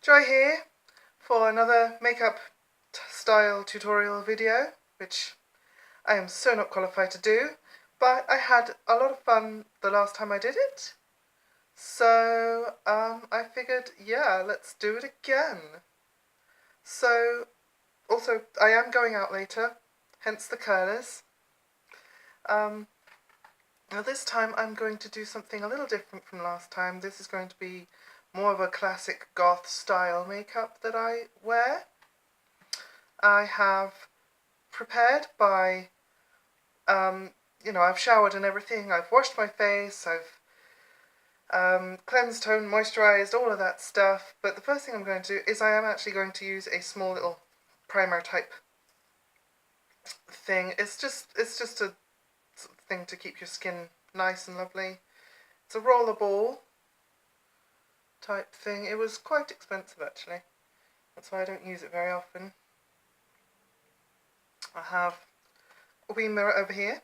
Joy here for another makeup style tutorial video, which I am so not qualified to do, but I had a lot of fun the last time I did it. So I figured, yeah, let's do it again. So also I am going out later, hence the curlers. Now this time I'm going to do something a little different from last time. This is going to be more of a classic goth style makeup that I wear. I have prepared by, I've showered and everything, I've washed my face, I've cleansed, toned, moisturised, all of that stuff. But the first thing I'm going to do is I am actually going to use a small little primer type thing. It's just a thing to keep your skin nice and lovely. It's a roller ball type thing. It was quite expensive actually. That's why I don't use it very often. I have a wee mirror over here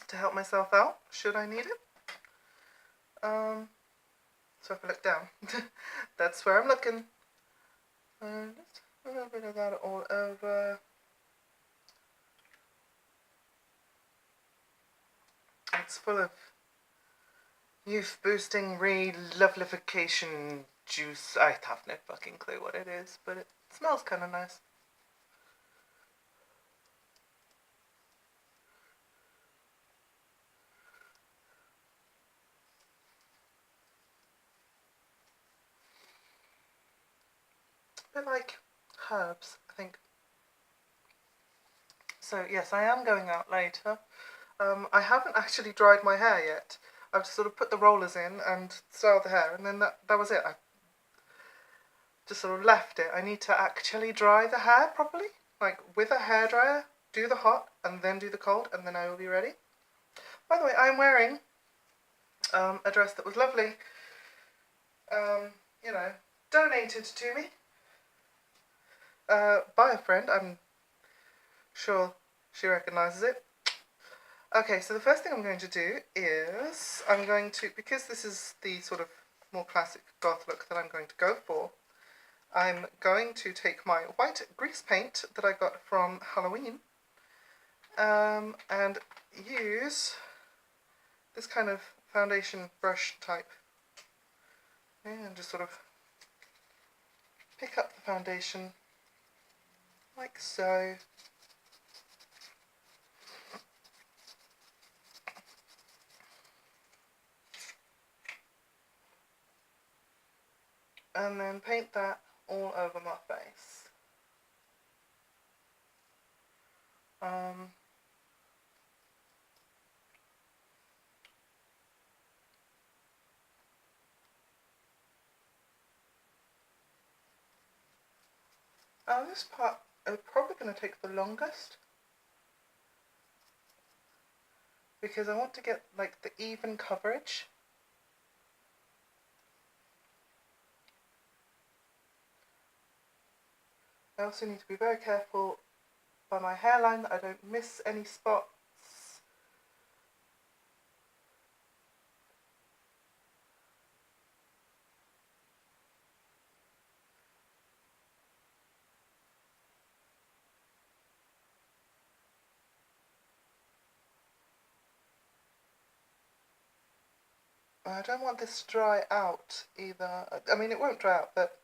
to help myself out should I need it. So if I look down, that's where I'm looking. And just a little bit of that all over. It's full of youth boosting re-lovelification juice. I have no fucking clue what it is, but it smells kind of nice. A bit like herbs, I think. So yes, I am going out later. I haven't actually dried my hair yet. I've just sort of put the rollers in and styled the hair, and then that was it. I just sort of left it. I need to actually dry the hair properly, like with a hairdryer, do the hot and then do the cold, and then I will be ready. By the way, I'm wearing a dress that was lovely, donated to me by a friend. I'm sure she recognises it. Okay, so the first thing I'm going to do is I'm going to, because this is the sort of more classic goth look that I'm going to go for, I'm going to take my white grease paint that I got from Halloween and use this kind of foundation brush type, and just sort of pick up the foundation like so. And then paint that all over my face. This part is probably going to take the longest, because I want to get like the even coverage. I also need to be very careful by my hairline that I don't miss any spots. I don't want this to dry out either. I mean, it won't dry out, but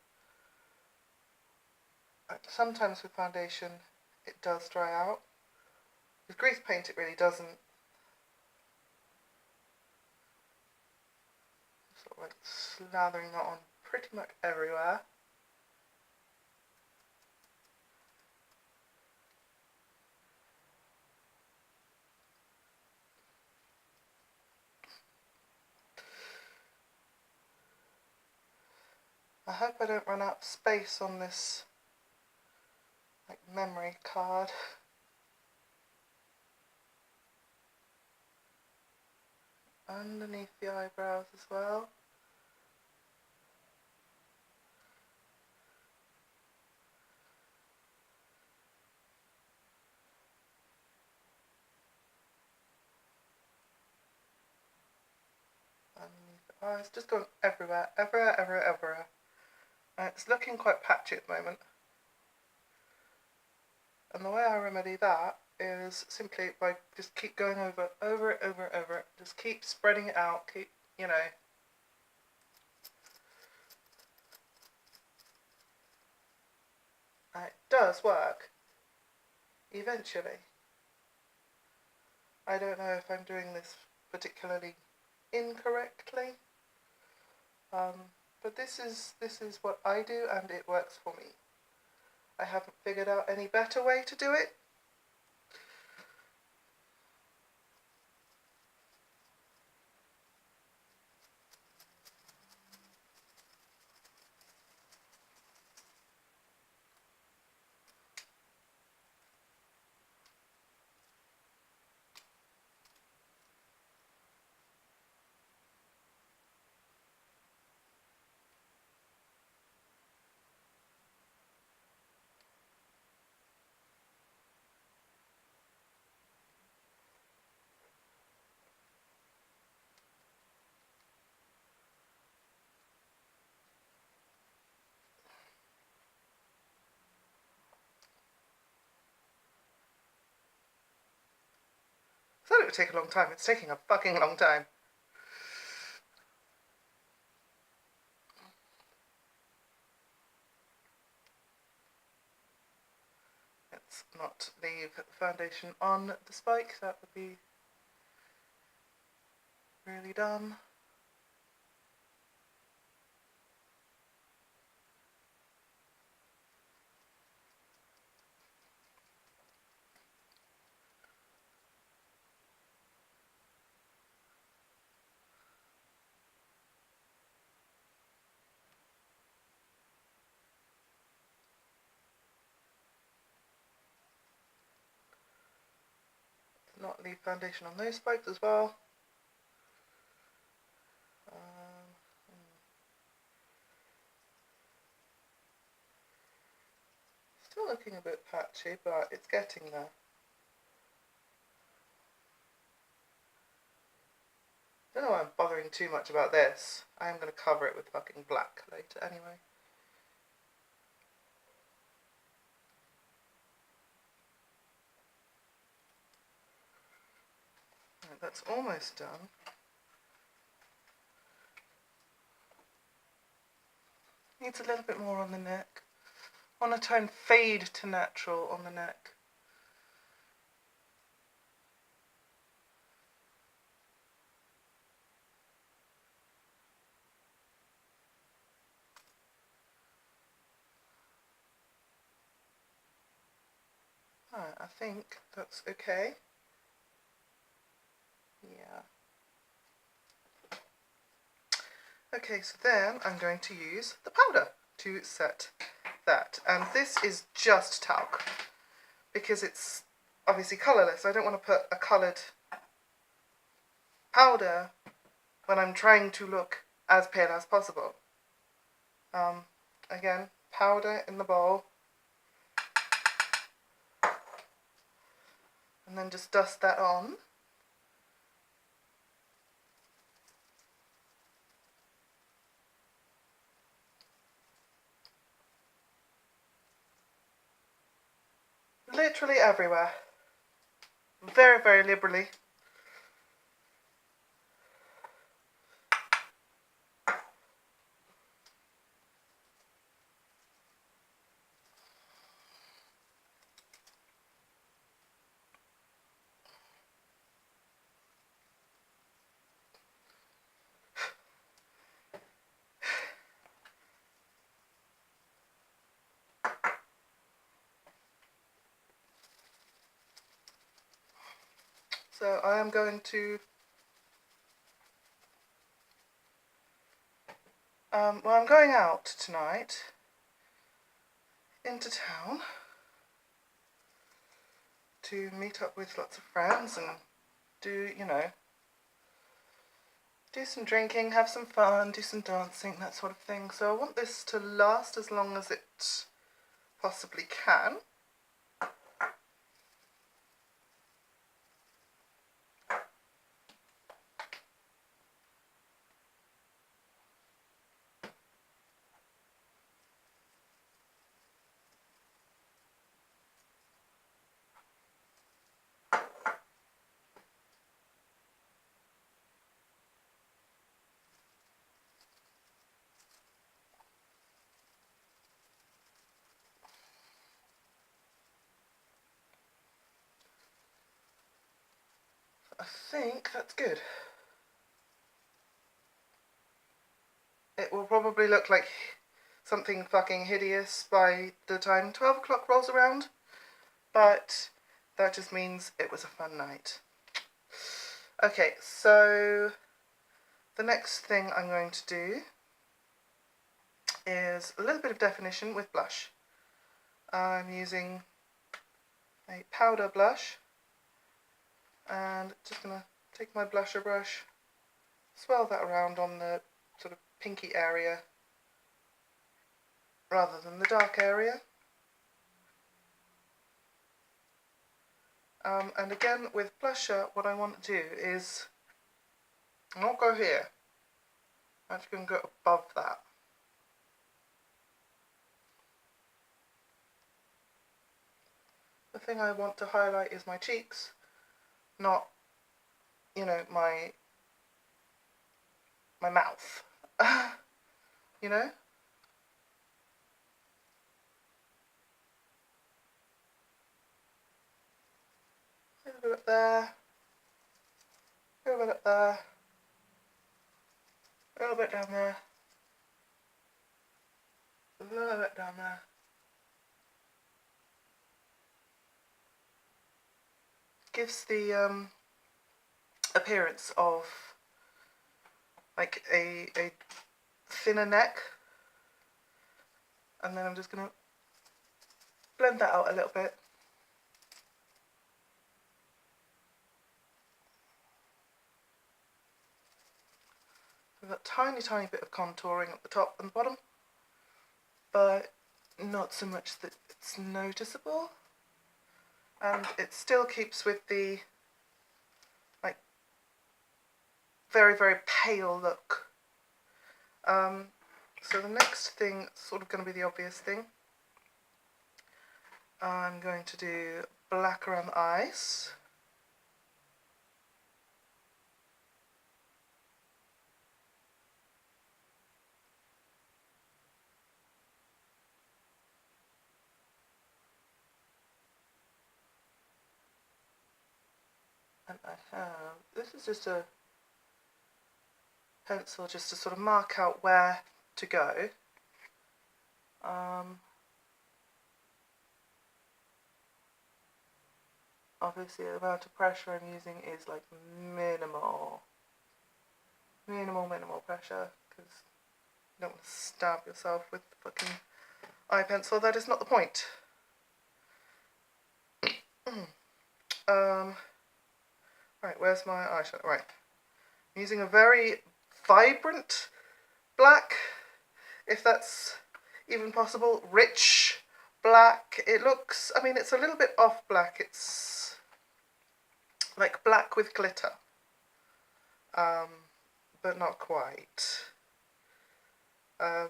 sometimes with foundation it does dry out. With grease paint it really doesn't. Sort of like slathering that on pretty much everywhere. I hope I don't run out of space on this like memory card. Underneath the eyebrows as well. Underneath the eyes, just going everywhere, everywhere. It's looking quite patchy at the moment. And the way I remedy that is simply by just keep going over it. Just keep spreading it out, keep, you know. And it does work, eventually. I don't know if I'm doing this particularly incorrectly, but this is what I do and it works for me. I haven't figured out any better way to do it. I thought it would take a long time. It's taking a fucking long time. Let's not leave foundation on the spike. That would be really dumb. Not leave foundation on those spikes as well. Still looking a bit patchy, but it's getting there. Don't know why I'm bothering too much about this. I am going to cover it with fucking black later anyway. Right, that's almost done. Needs a little bit more on the neck. I want to try and fade to natural on the neck. Alright, I think that's okay. Yeah. Okay, so then I'm going to use the powder to set that. And this is just talc, because it's obviously colourless. I don't want to put a coloured powder when I'm trying to look as pale as possible. Again, powder in the bowl. And then just dust that on. Literally everywhere. Very, very liberally. So I am going to, well, I'm going out tonight into town to meet up with lots of friends and do, you know, do some drinking, have some fun, do some dancing, that sort of thing. So I want this to last as long as it possibly can. I think that's good. It will probably look like something fucking hideous by the time 12 o'clock rolls around, but that just means it was a fun night. Okay, so the next thing I'm going to do is a little bit of definition with blush. I'm using a powder blush and just going to take my blusher brush, swirl that around on the sort of pinky area rather than the dark area. And again with blusher, what I want to do is not go here, I'm actually going to go above that. The thing I want to highlight is my cheeks, not, you know, my mouth, you know? A little bit up there, a little bit up there, a little bit down there, a little bit down there. Gives the appearance of like a thinner neck, and then I'm just going to blend that out a little bit. We've got a tiny bit of contouring at the top and the bottom, but not so much that it's noticeable, and it still keeps with the like very pale look. So the next thing is sort of going to be the obvious thing. I'm going to do black around the eyes. And I have, this is just a pencil just to sort of mark out where to go. Obviously the amount of pressure I'm using is like minimal pressure, because you don't want to stab yourself with the fucking eye pencil. That is not the point. Right, where's my eyeshadow? Right, I'm using a very vibrant black, if that's even possible, rich black. It looks, I mean, it's a little bit off black. It's like black with glitter, but not quite. I'm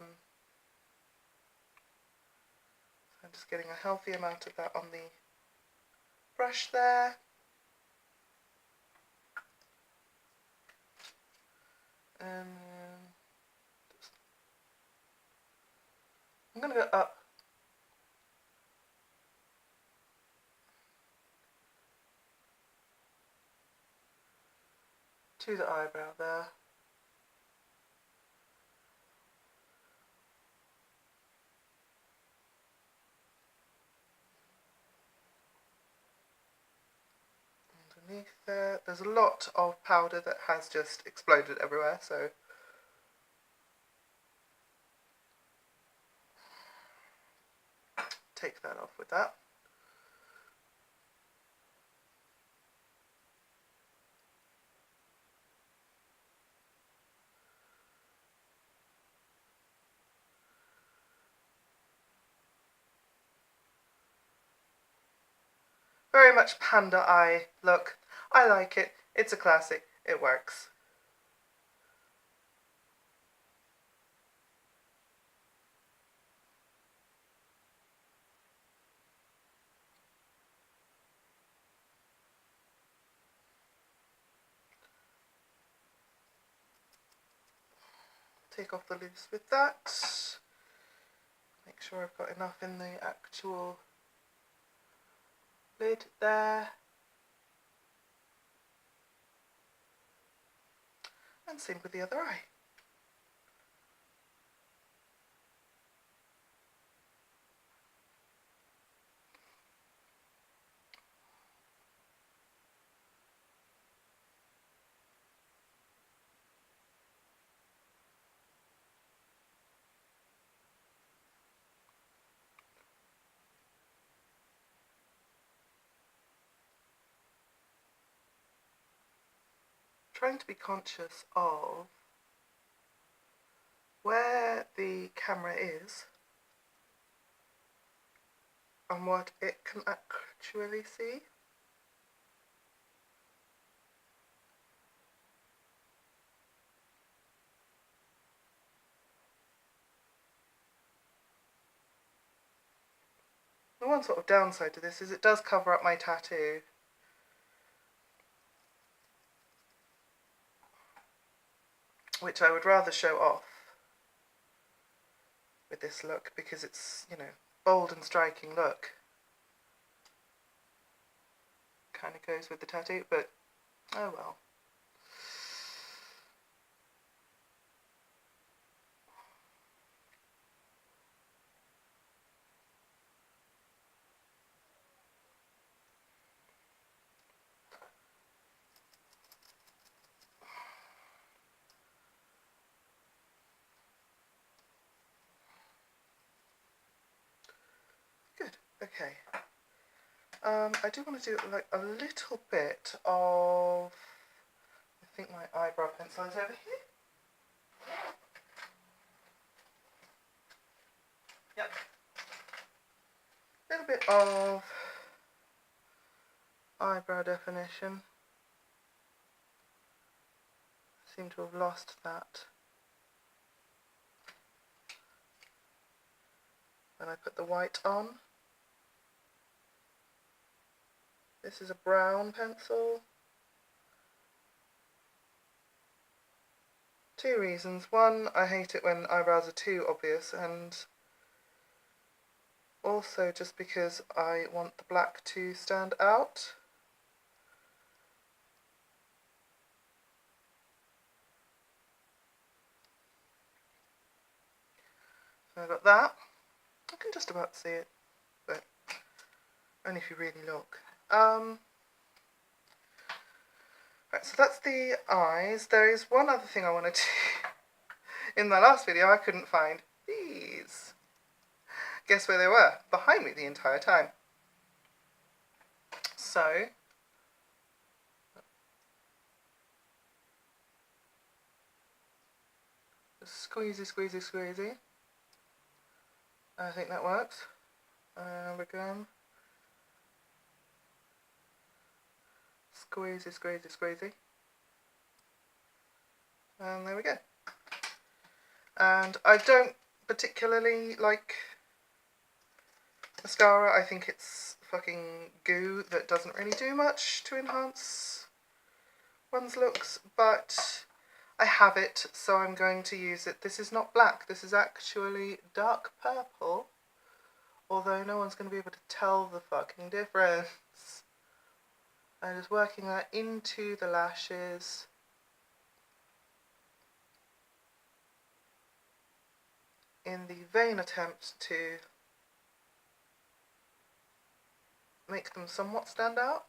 just getting a healthy amount of that on the brush there. And I'm going to go up to the eyebrow there. Underneath there, there's a lot of powder that has just exploded everywhere, so take that off with that. Very much panda eye look. I like it. It's a classic. It works. Take off the loose with that. Make sure I've got enough in the actual lid there. And same with the other eye. Trying to be conscious of where the camera is and what it can actually see. The one sort of downside to this is it does cover up my tattoo, which I would rather show off with this look because it's, you know, bold and striking look. Kind of goes with the tattoo, but oh well. Good, okay. I do want to do like a little bit of, I think my eyebrow pencil is over here. Yep. A little bit of eyebrow definition. Seem to have lost that when I put the white on. This is a brown pencil. Two reasons. One, I hate it when eyebrows are too obvious, and also just because I want the black to stand out. So I've got that. I can just about see it, but only if you really look. Right, so that's the eyes. There is one other thing I want to do. In my last video, I couldn't find these. Guess where they were? Behind me the entire time. So, squeezy, squeezy, squeezy. I think that works. Again. Squeezy, squeezy, squeezy. And there we go. And I don't particularly like mascara. I think it's fucking goo that doesn't really do much to enhance one's looks, but I have it, so I'm going to use it. This is not black, this is actually dark purple, although no one's going to be able to tell the fucking difference. I'm just working that into the lashes. In the vain attempt to make them somewhat stand out.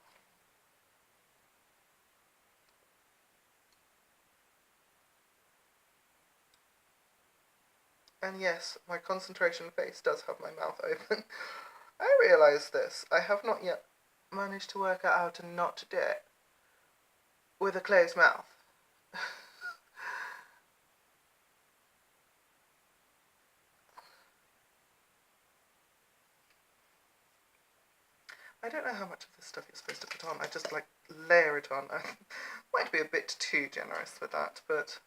And yes, my concentration face does have my mouth open. I realise this. I have not yet managed to work out how to not do it with a closed mouth. I don't know how much of this stuff you're supposed to put on. I just like layer it on. I might be a bit too generous with that, but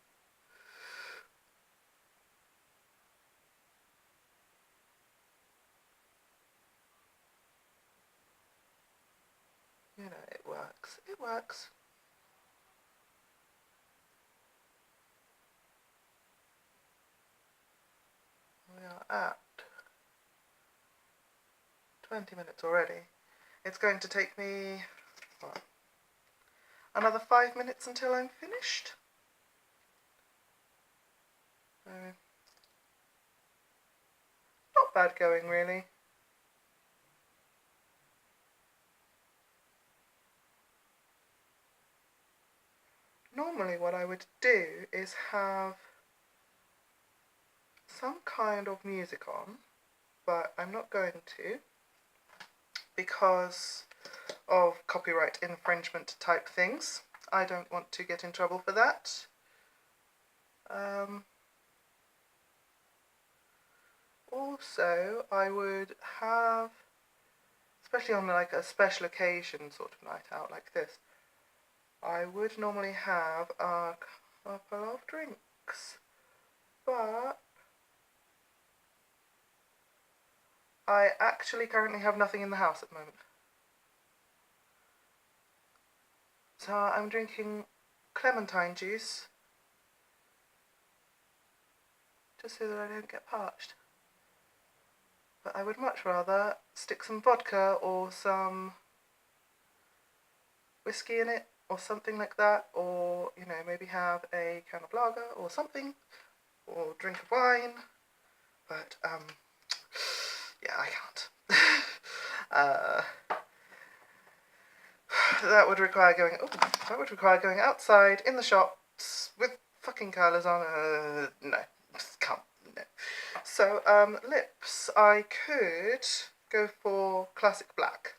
you know, it works. It works. We are at 20 minutes already. It's going to take me, what, another 5 minutes until I'm finished. Not bad going, really. Normally what I would do is have some kind of music on, but I'm not going to because of copyright infringement type things. I don't want to get in trouble for that. Also, I would have, especially on like a special occasion sort of night out like this, I would normally have a couple of drinks, but I actually currently have nothing in the house at the moment. So I'm drinking clementine juice just so that I don't get parched. But I would much rather stick some vodka or some whiskey in it or something like that, or, you know, maybe have a can of lager or something, or drink of wine. But, yeah, I can't. That would require going outside in the shops with fucking colours on. No, can't. No. So, lips, I could go for classic black,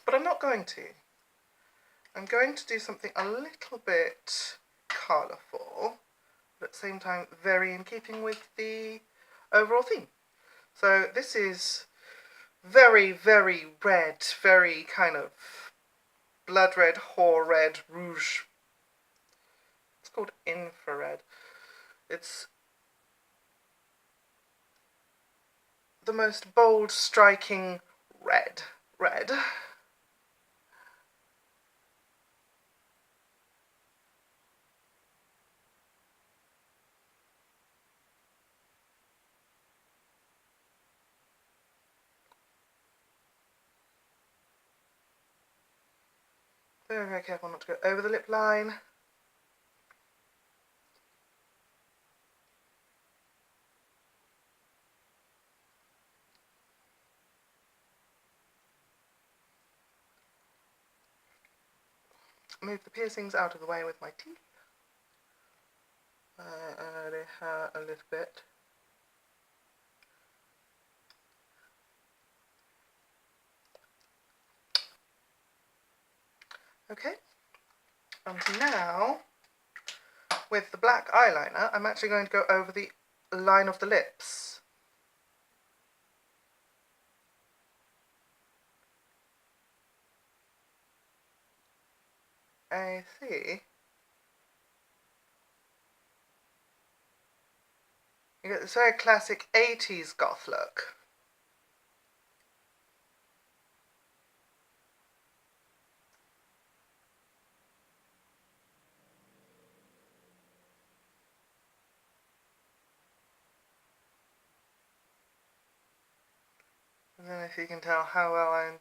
but I'm not going to. I'm going to do something a little bit colourful, but at the same time very in keeping with the overall theme. So this is very, very red, very kind of blood red, whore red, rouge. It's called infrared. It's the most bold, striking red. Very, very careful not to go over the lip line. Move the piercings out of the way with my teeth. They hurt a little bit. Okay, and now with the black eyeliner I'm actually going to go over the line of the lips. I see. You get this very classic 80s goth look. And then if you can tell how well I'm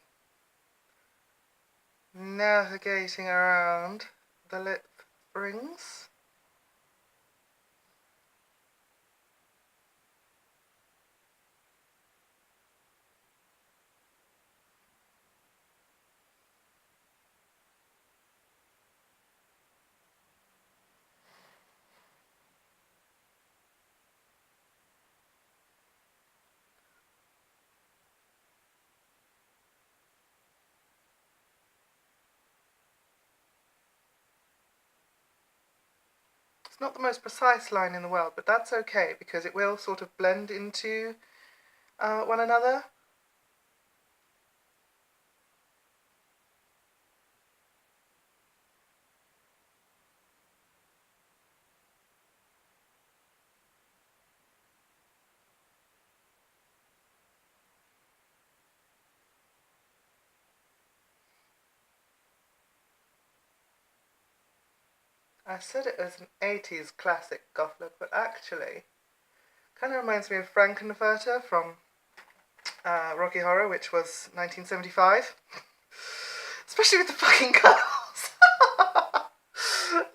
navigating around the lip rings. It's not the most precise line in the world, but that's okay because it will sort of blend into one another. I said it as an 80s classic goth look, but actually kind of reminds me of Frankenfurter from Rocky Horror, which was 1975. Especially with the fucking curls.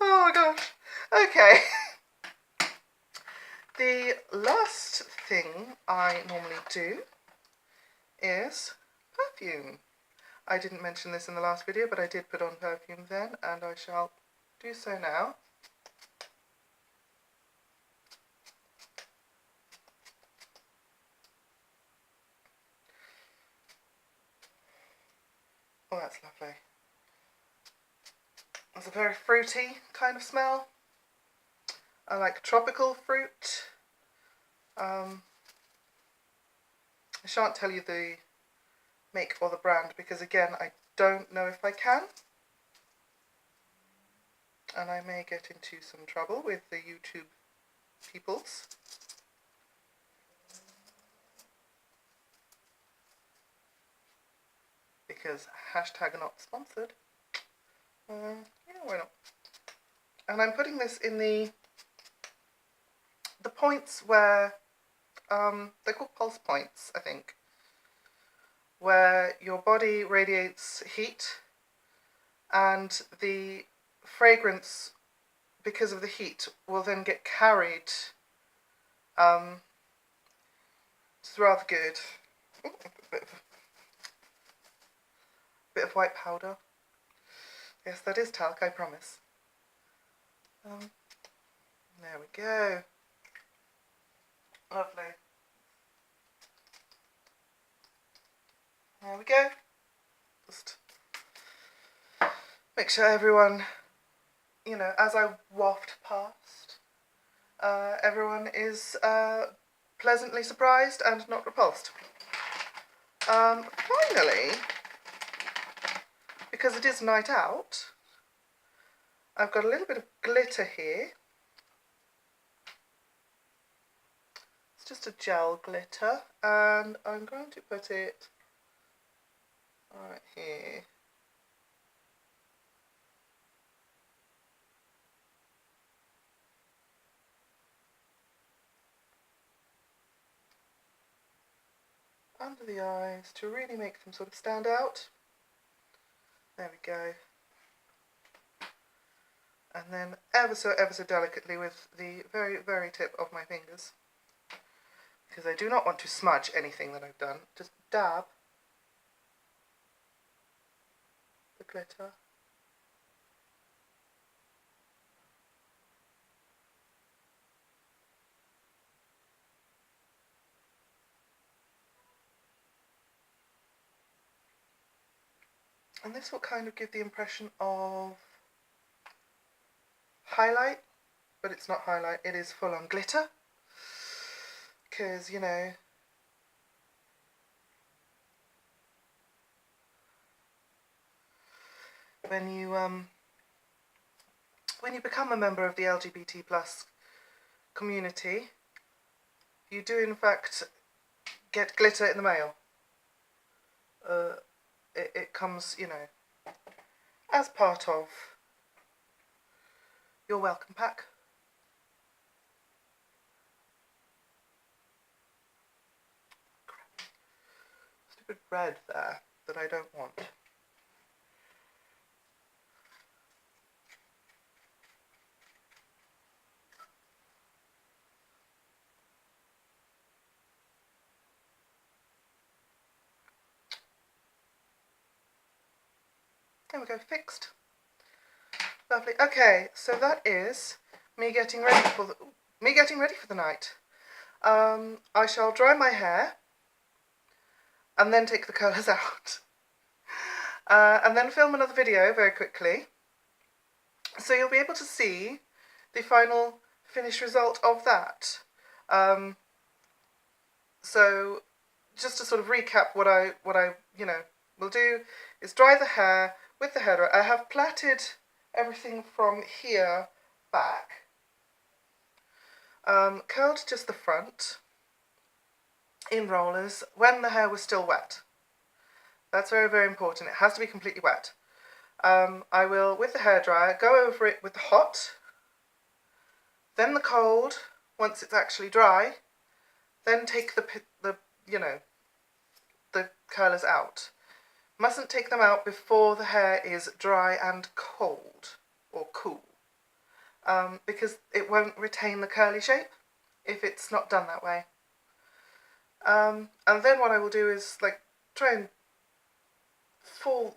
Oh my gosh. Okay. The last thing I normally do is perfume. I didn't mention this in the last video, but I did put on perfume then, and I shall do so now. Oh, that's lovely. It's a very fruity kind of smell. I like tropical fruit. I shan't tell you the make or the brand because again I don't know if I can, and I may get into some trouble with the YouTube peoples. Because hashtag not sponsored. Yeah, why not? And I'm putting this in the points where they're called pulse points, I think, where your body radiates heat and the fragrance, because of the heat, will then get carried. It's rather good. Ooh, bit of white powder. Yes, that is talc, I promise. There we go. Lovely. There we go. Just make sure everyone, you know, as I waft past, everyone is pleasantly surprised and not repulsed. Finally, because it is night out, I've got a little bit of glitter here. It's just a gel glitter, and I'm going to put it right here. Under the eyes to really make them sort of stand out. There we go. And then ever so delicately with the very, very tip of my fingers, because I do not want to smudge anything that I've done. Just dab the glitter. And this will kind of give the impression of highlight, but it's not highlight, it is full on glitter. Because, you know, when you become a member of the LGBT+ community, you do in fact get glitter in the mail. It comes, you know, as part of your welcome pack. Stupid red there that I don't want. There we go, fixed. Lovely. Okay, so that is me getting ready for the night. I shall dry my hair and then take the colours out, and then film another video very quickly, so you'll be able to see the final finished result of that. So just to sort of recap, what I will do is dry the hair with the hairdryer. I have plaited everything from here back, curled just the front in rollers when the hair was still wet. That's very, very important. It has to be completely wet. I will, with the hairdryer, go over it with the hot, then the cold once it's actually dry, then take the curlers out. Mustn't take them out before the hair is dry and cold or cool, because it won't retain the curly shape if it's not done that way. And then what I will do is like try and fall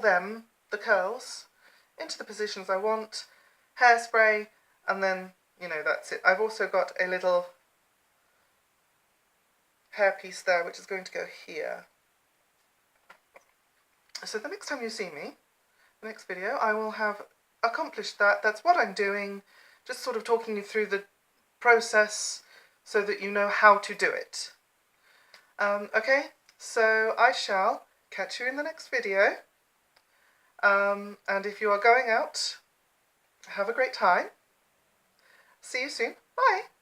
them, the curls, into the positions I want, hairspray, and then, you know, that's it. I've also got a little hairpiece there which is going to go here. So the next time you see me, the next video, I will have accomplished that. That's what I'm doing, just sort of talking you through the process so that you know how to do it. Okay, so I shall catch you in the next video. And if you are going out, have a great time. See you soon. Bye.